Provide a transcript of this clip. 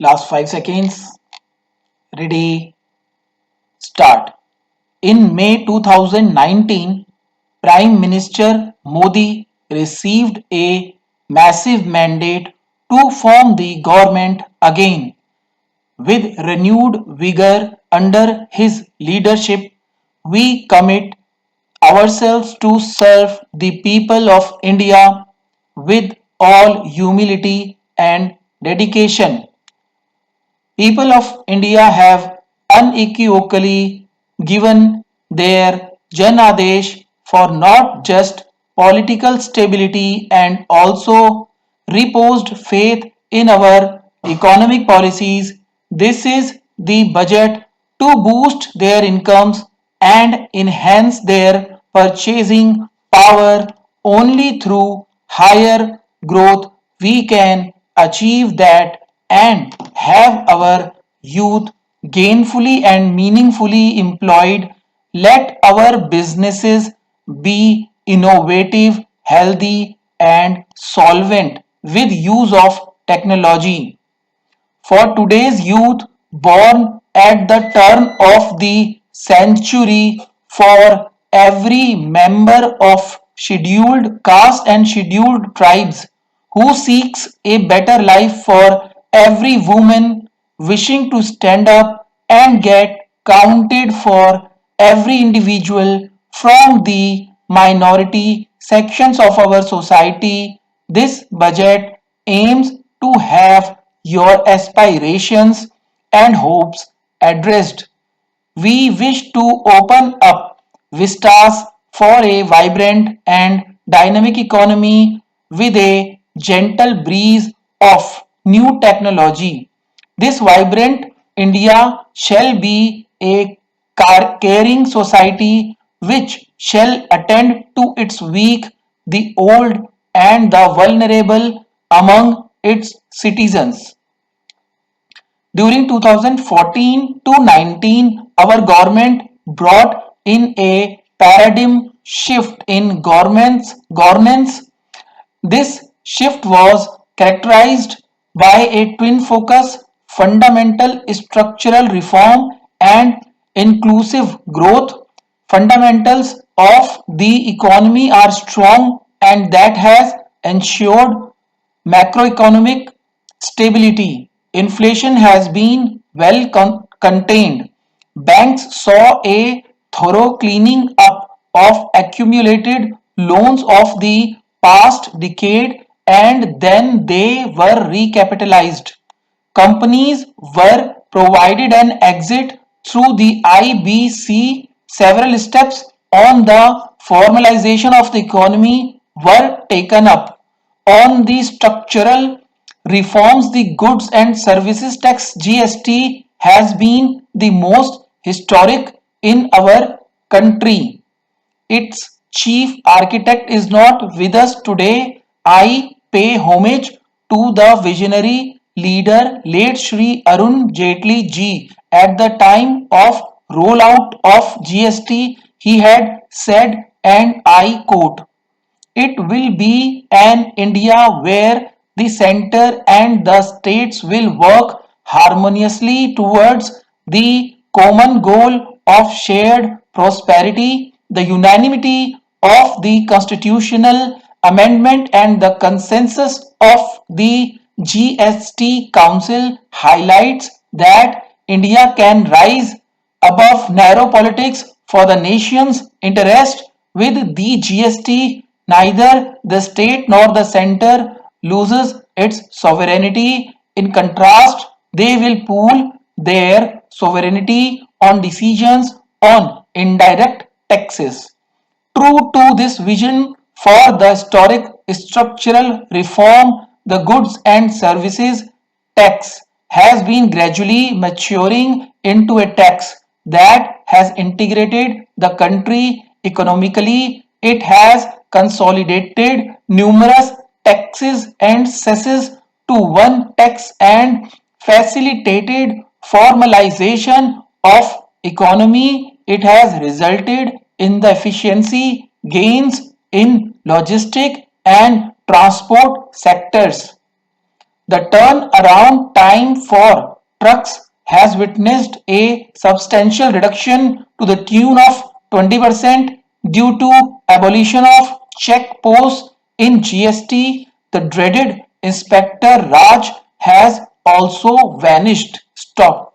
Last 5 seconds. Ready, start. In May 2019, Prime Minister Modi received a massive mandate to form the government again. With renewed vigor under his leadership, we commit ourselves to serve the people of India with all humility and dedication. People of India have unequivocally given their Janadesh for not just political stability and also reposed faith in our economic policies. This is the budget to boost their incomes and enhance their purchasing power. Only through higher growth we can achieve that and have our youth gainfully and meaningfully employed. Let our businesses be innovative, healthy, and solvent with use of technology. For today's youth born at the turn of the century, for every member of scheduled caste and scheduled tribes who seeks a better life, for every woman wishing to stand up and get counted, for every individual from the minority sections of our society, this budget aims to have your aspirations and hopes addressed. We wish to open up vistas for a vibrant and dynamic economy with a gentle breeze of new technology. This vibrant India shall be a caring society which shall attend to its weak, the old, and the vulnerable among its citizens. During 2014 to 19, our government brought in a paradigm shift in governance. This shift was characterized by a twin focus: fundamental structural reform and inclusive growth. Fundamentals of the economy are strong, and that has ensured macroeconomic stability. Inflation has been well contained. Banks saw a thorough cleaning up of accumulated loans of the past decade, and then they were recapitalized. Companies were provided an exit through the IBC. Several steps on the formalization of the economy were taken up. On the structural reforms, the goods and services tax GST has been the most historic in our country. Its chief architect is not with us today. I pay homage to the visionary leader late Shri Arun Jaitley ji. At the time of rollout of GST, he had said, and I quote, "It will be an India where the center and the states will work harmoniously towards the common goal of shared prosperity." The unanimity of the constitutional amendment and the consensus of the GST Council highlights that India can rise above narrow politics for the nation's interest. With the GST, neither the state nor the center loses its sovereignty. In contrast, they will pool their sovereignty on decisions on indirect taxes. True to this vision for the historic structural reform, the goods and services tax has been gradually maturing into a tax that has integrated the country economically. It has consolidated numerous taxes and cesses to one tax and facilitated formalization of economy. It has resulted in the efficiency gains in logistic and transport sectors. The turnaround time for trucks has witnessed a substantial reduction to the tune of 20% due to abolition of check posts in GST. The dreaded Inspector Raj has also vanished. Stop.